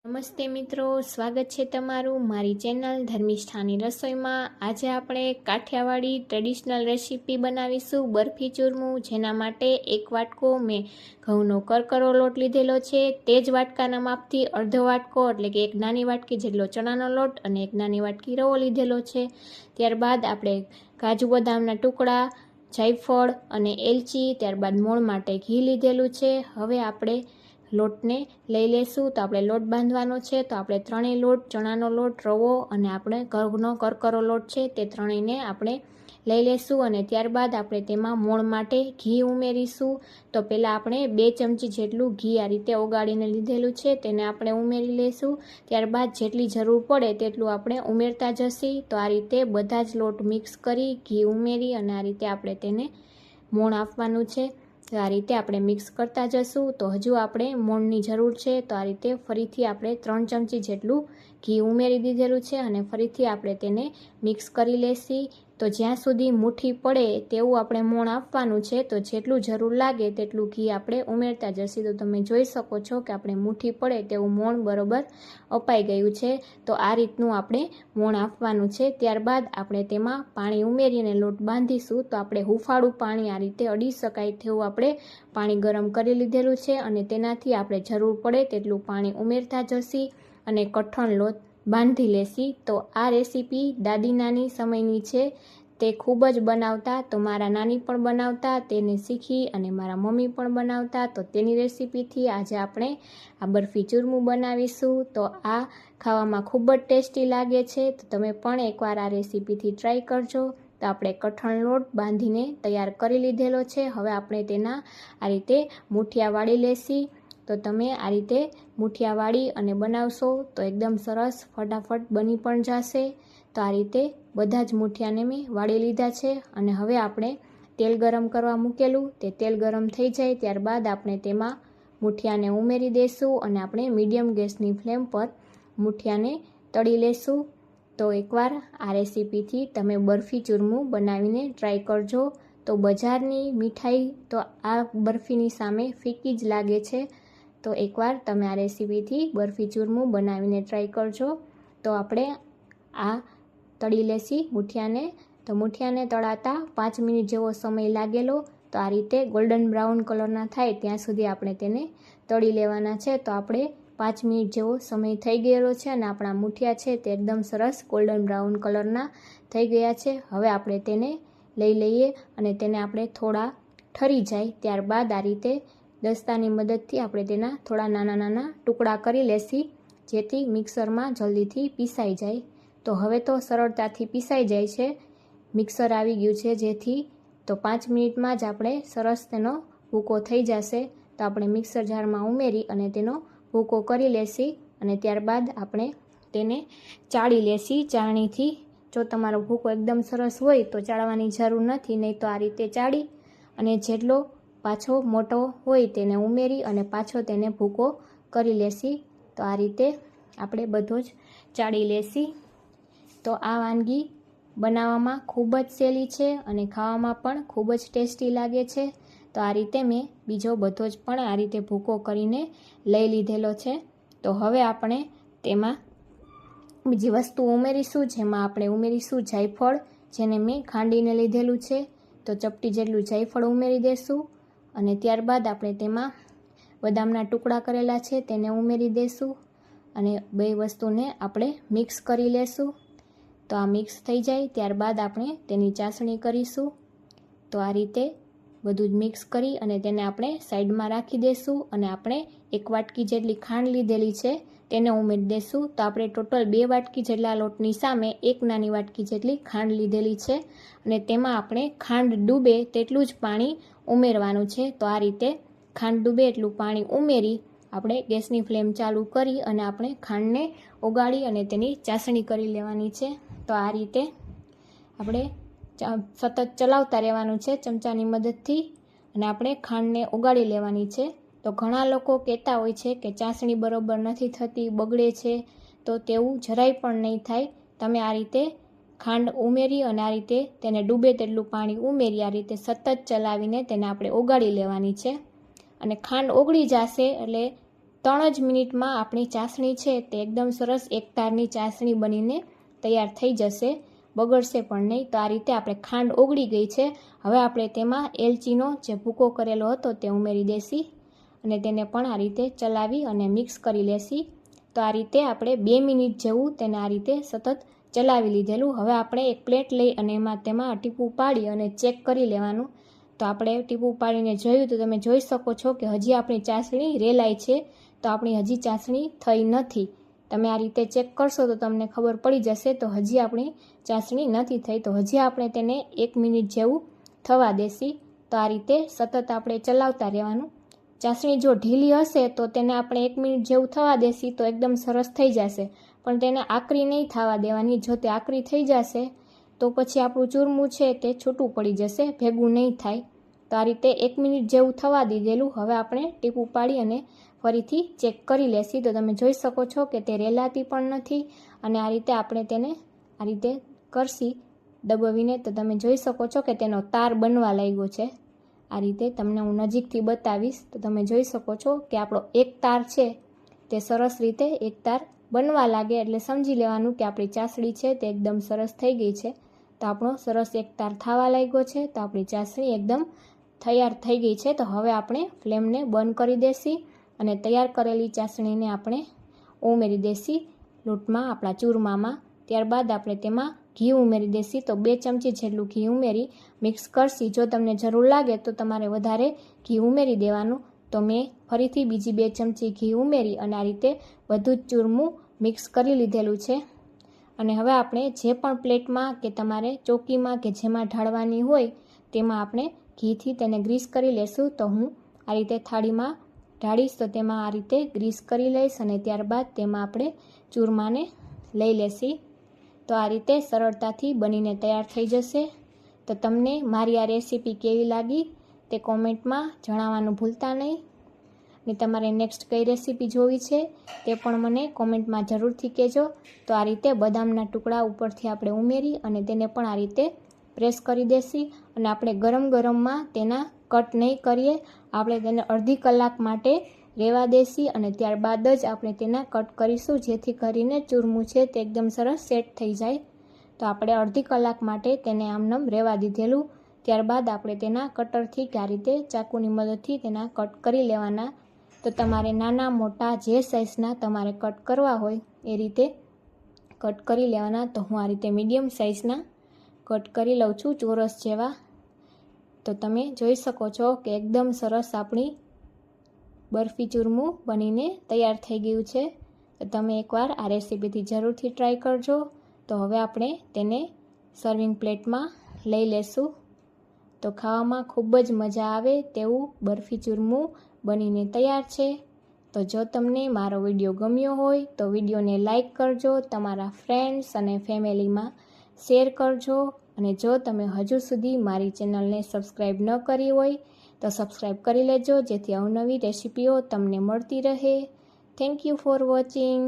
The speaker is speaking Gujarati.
નમસ્તે મિત્રો, સ્વાગત છે તમારું મારી ચેનલ ધર્મિષ્ઠાની રસોઈમાં। આજે આપણે કાઠિયાવાડી ટ્રેડિશનલ રેસીપી બનાવીશું બરફી ચૂરમું। જેના માટે એક વાટકો મેં ઘઉંનો કરકરો લોટ લીધેલો છે। તે જ વાટકાના માપથી અડધો વાટકો એટલે કે એક નાની વાટકી જેટલો ચણાનો લોટ અને એક નાની વાટકી રવો લીધેલો છે। ત્યારબાદ આપણે કાજુ બદામના ટુકડા, જાયફળ અને એલચી, ત્યારબાદ મોણ માટે ઘી લીધેલું છે। હવે આપણે લોટને લઈ લેશું। તો આપણે લોટ બાંધવાનો છે। તો આપણે ત્રણેય લોટ, ચણાનો લોટ, રવો અને આપણે ઘઉંનો કરકરો લોટ છે તે ત્રણેયને આપણે લઈ લેશું અને ત્યારબાદ આપણે તેમાં મોણ માટે ઘી ઉમેરીશું। તો પહેલાં આપણે 2 ચમચી જેટલું ઘી આ રીતે ઓગાળીને લીધેલું છે તેને આપણે ઉમેરી લઈશું। ત્યારબાદ જેટલી જરૂર પડે તેટલું આપણે ઉમેરતા જશી। તો આ રીતે બધા જ લોટ મિક્સ કરી ઘી ઉમેરી અને આ રીતે આપણે તેને મોણ આપવાનું છે। તો આ રીતે આપણે મિક્સ કરતા જશું। તો હજુ આપણે મોણની જરૂર છે। તો આ રીતે ફરીથી આપણે 3 ચમચી જેટલું ઘી ઉમેરી દીધેલું છે અને ફરીથી આપણે તેને મિક્સ કરી લેશી। તો જ્યાં સુધી મુઠ્ઠી પડે તેવું આપણે મોણ આપવાનું છે। તો જેટલું જરૂર લાગે તેટલું ઘી આપણે ઉમેરતા જશી। તો તમે જોઈ શકો છો કે આપણે મુઠ્ઠી પડે તેવું મોણ બરોબર અપાઈ ગયું છે। તો આ રીતનું આપણે મોણ આપવાનું છે। ત્યારબાદ આપણે તેમાં પાણી ઉમેરીને લોટ બાંધીશું। તો આપણે હુંફાળું પાણી આ રીતે અડી શકાય તેવું આપણે પાણી ગરમ કરી લીધેલું છે અને તેનાથી આપણે જરૂર પડે તેટલું પાણી ઉમેરતા જશી અને કઠણ લોટ બાંધી લેશી। તો આ રેસીપી દાદી નાની સમયની છે, તે ખૂબ જ બનાવતા। તો મારા નાની પણ બનાવતા, તેને શીખી અને મારા મમ્મી પણ બનાવતા। તો તેની રેસીપીથી આજે આપણે આ બરફી ચૂરમું બનાવીશું। તો આ ખાવામાં ખૂબ જ ટેસ્ટી લાગે છે। તો તમે પણ એકવાર આ રેસીપીથી ટ્રાય કરજો। તો આપણે કઠણ લોટ બાંધીને તૈયાર કરી લીધેલો છે। હવે આપણે તેના આ રીતે મુઠિયા વાળી લેશી। તો તમે આ રીતે મુઠિયા વાળી અને બનાવશો તો એકદમ સરસ ફટાફટ બની પણ જશે। તો આ રીતે બધા જ મુઠિયાને મેં વાળી લીધા છે અને હવે આપણે તેલ ગરમ કરવા મૂકેલું, તે તેલ ગરમ થઈ જાય ત્યારબાદ આપણે તેમાં મુઠિયાને ઉમેરી દઈશું અને આપણે મીડિયમ ગેસની ફ્લેમ પર મુઠિયાને તળી લેશું। તો એકવાર આ રેસીપીથી તમે બરફી ચૂરમું બનાવીને ટ્રાય કરજો। તો બજારની મીઠાઈ તો આ બરફીની સામે ફીકી જ લાગે છે। તો એકવાર તમે આ રેસીપીથી બરફી ચૂરમું બનાવીને ટ્રાય કરજો। તો આપણે આ તળી લેશી મુઠિયાને। તો મુઠિયાને તળાતા 5 મિનિટ જેવો સમય લાગેલો। તો આ રીતે ગોલ્ડન બ્રાઉન કલરના થાય ત્યાં સુધી આપણે તેને તળી લેવાના છે। તો આપણે 5 મિનિટ જેવો સમય થઈ ગયેલો છે અને આપણા મુઠિયા છે તે એકદમ સરસ ગોલ્ડન બ્રાઉન કલરના થઈ ગયા છે। હવે આપણે તેને લઈ લઈએ અને તેને આપણે થોડા ઠરી જાય ત્યારબાદ આ રીતે દસ્તાની મદદથી આપણે તેના થોડા નાના નાના ટુકડા કરી લેશી, જેથી મિક્સરમાં જલ્દીથી પીસાઈ જાય। તો હવે તો સરળતાથી પીસાઈ જાય છે, મિક્સર આવી ગયું છે જેથી તો 5 મિનિટમાં જ આપણે સરસ તેનો ભૂકો થઈ જશે। તો આપણે મિક્સર જારમાં ઉમેરી અને તેનો ભૂકો કરી લેશી અને ત્યારબાદ આપણે તેને ચાળી લેશી ચાળણીથી। જો તમારો ભૂકો એકદમ સરસ હોય તો ચાળવાની જરૂર નથી, નહીં તો આ રીતે ચાળી અને જેટલો પાછો મોટો હોય તેને ઉમેરી અને પાછો તેને ભૂકો કરી લેશી। તો આ રીતે આપણે બધો જ ચાળી લેશી। તો આ વાનગી બનાવવામાં ખૂબ જ સહેલી છે અને ખાવામાં પણ ખૂબ જ ટેસ્ટી લાગે છે। તો આ રીતે મેં બીજો બધો જ પણ આ રીતે ભૂકો કરીને લઈ લીધેલો છે। તો હવે આપણે તેમાં બીજી વસ્તુ ઉમેરીશું, જેમાં આપણે ઉમેરીશું જાયફળ, જેને મેં ખાંડીને લીધેલું છે। તો ચપટી જેટલું જાયફળ ઉમેરી દઈશું અને ત્યારબાદ આપણે તેમાં બદામના ટુકડા કરેલા છે તેને ઉમેરી દઈશું અને બે વસ્તુને આપણે મિક્સ કરી લેશું। તો આ મિક્સ થઈ જાય ત્યારબાદ આપણે તેની ચાસણી કરીશું। તો આ રીતે બધું જ મિક્સ કરી અને તેને આપણે સાઈડમાં રાખી દઈશું અને આપણે 1 વાટકી જેટલી ખાંડ લીધેલી છે તેને ઉમેરી દઈશું। તો આપણે ટોટલ 2 વાટકી જેટલા લોટની સામે 1 નાની વાટકી જેટલી ખાંડ લીધેલી છે અને તેમાં આપણે ખાંડ ડૂબે તેટલું જ પાણી ઉમેરવાનું છે। તો આ રીતે ખાંડ ડૂબે એટલું પાણી ઉમેરી આપણે ગેસની ફ્લેમ ચાલુ કરી અને આપણે ખાંડને ઓગાળી અને તેની ચાસણી કરી લેવાની છે। તો આ રીતે આપણે સતત ચલાવતા રહેવાનું છે ચમચાની મદદથી અને આપણે ખાંડને ઓગાળી લેવાની છે। તો ઘણા લોકો કહેતા હોય છે કે ચાસણી બરોબર નથી થતી, બગડે છે। તો તેવું જરાય પણ નહીં થાય। તમે આ રીતે ખાંડ ઉમેરી અને આ રીતે તેને ડૂબે તેટલું પાણી ઉમેરી આ રીતે સતત ચલાવીને તેને આપણે ઓગાળી લેવાની છે અને ખાંડ ઓગળી જશે એટલે 3 જ મિનિટમાં આપણી ચાસણી છે તે એકદમ સરસ એક તારની ચાસણી બનીને તૈયાર થઈ જશે, બગડશે પણ નહીં. તો આ રીતે આપણે ખાંડ ઓગળી ગઈ છે. હવે આપણે તેમાં એલચીનો જે ભૂકો કરેલો હતો તે ઉમેરી દેશી અને તેને પણ આ રીતે ચલાવી અને મિક્સ કરી લેશી. તો આ રીતે આપણે 2 મિનિટ જેવું તેને આ રીતે સતત ચલાવી લીધેલું. હવે આપણે એક પ્લેટ લઈ અને તેમાં ટીપું પાડી અને ચેક કરી લેવાનું. તો આપણે ટીપું પાડીને જોયું તો તમે જોઈ શકો છો કે હજી આપણી ચાસણી રેલાય છે, તો આપણી હજી ચાસણી થઈ નથી. તમે આ રીતે ચેક કરશો તો તમને ખબર પડી જશે. તો હજી આપણી ચાસણી નથી થઈ, તો હજી આપણે તેને 1 મિનિટ જેવું થવા દેશી. તો આ રીતે સતત આપણે ચલાવતા રહેવાનું. ચાસણી જો ઢીલી હશે તો તેને આપણે 1 મિનિટ જેવું થવા દેશી તો એકદમ સરસ થઈ જશે, પણ તેને આકરી નહીં થવા દેવાની. જો તે આકરી થઈ જશે તો પછી આપણું ચૂરમું છે તે છૂટું પડી જશે, ભેગું નહીં થાય. તો આ રીતે 1 મિનિટ જેવું થવા દીધેલું. હવે આપણે ટીપું પાડી અને ફરીથી ચેક કરી લેશી. તો તમે જોઈ શકો છો કે તે રેલાતી પણ નથી અને આ રીતે આપણે તેને આ રીતે કરશી દબાવીને તો તમે જોઈ શકો છો કે તેનો તાર બનવા લાગ્યો છે. આ રીતે તમને હું નજીકથી બતાવીશ તો તમે જોઈ શકો છો કે આપણો એક તાર છે તે સરસ રીતે એક તાર બનવા લાગે એટલે સમજી લેવાનું કે આપણી ચાસણી છે તે એકદમ સરસ થઈ ગઈ છે. તો આપણો સરસ એક તાર થવા લાગ્યો છે. તો આપણી ચાસણી એકદમ તૈયાર થઈ ગઈ છે. તો હવે આપણે ફ્લેમને બંધ કરી દેશી અને તૈયાર કરેલી ચાસણીને આપણે ઉમેરી દેશી લોટમાં, આપણા ચૂરમામાં. ત્યારબાદ આપણે તેમાં ઘી ઉમેરી દેશી. તો 2 ચમચી જેટલું ઘી ઉમેરી મિક્સ કરશી. જો તમને જરૂર લાગે તો તમારે વધારે ઘી ઉમેરી દેવાનું. તો મેં ફરીથી બીજી 2 ચમચી ઘી ઉમેરી અને આ રીતે બધું જ ચૂરમું મિક્સ કરી લીધેલું છે. અને હવે આપણે જે પણ પ્લેટમાં કે તમારે ચોકીમાં કે જેમાં ઢાળવાની હોય તેમાં આપણે ઘીથી તેને ગ્રીસ કરી લેશું. તો હું આ રીતે થાળીમાં ઢાળીશ તો તેમાં આ રીતે ગ્રીસ કરી લઈશ અને ત્યારબાદ તેમાં આપણે ચૂરમાને લઈ લેશી. તો આ રીતે સરળતાથી બનીને તૈયાર થઈ જશે. તો તમને મારી આ રેસીપી કેવી લાગી તે કોમેન્ટમાં જણાવવાનું ભૂલતા નહીં. અને તમારે નેક્સ્ટ કઈ રેસીપી જોવી છે તે પણ મને કોમેન્ટમાં જરૂરથી કહેજો. તો આ રીતે બદામના ટુકડા ઉપરથી આપણે ઉમેરી અને તેને પણ આ રીતે પ્રેસ કરી દેશી અને આપણે ગરમ ગરમમાં તેના કટ નહીં કરીએ, આપણે તેને અડધી કલાક માટે રહેવા દેશી અને ત્યારબાદ જ આપણે તેના કટ કરીશું, જેથી કરીને ચૂરમું છે તે એકદમ સરસ સેટ થઈ જાય. તો આપણે અડધી કલાક માટે તેને આમનામ રહેવા દીધેલું. ત્યારબાદ આપણે તેના કટરથી કે આ રીતે ચાકુની મદદથી તેના કટ કરી લેવાના. તો તમારે નાના મોટા જે સાઇઝના તમારે કટ કરવા હોય એ રીતે કટ કરી લેવાના. તો હું આ રીતે મીડિયમ સાઇઝના કટ કરી લઉં છું, ચોરસ જેવા. તો તમે જોઈ શકો છો કે એકદમ સરસ આપણી બરફી ચૂરમું બનીને તૈયાર થઈ ગયું છે. તો તમે એકવાર આ રેસીપીથી જરૂરથી ટ્રાય કરજો. તો હવે આપણે તેને સર્વિંગ પ્લેટમાં લઈ લેશું. તો ખાવામાં ખૂબ જ મજા આવે તેવું બરફી ચૂરમું બનીને તૈયાર છે. તો જો તમને મારો વિડીયો ગમ્યો હોય તો વિડીયોને લાઈક કરજો, તમારા ફ્રેન્ડ્સ અને ફેમિલીમાં શેર કરજો. અને જો તમે હજુ સુધી મારી ચેનલને સબસ્ક્રાઈબ ન કરી હોય તો સબસ્ક્રાઈબ કરી લેજો, જેથી અવનવી રેસીપીઓ તમને મળતી રહે. Thank you for watching.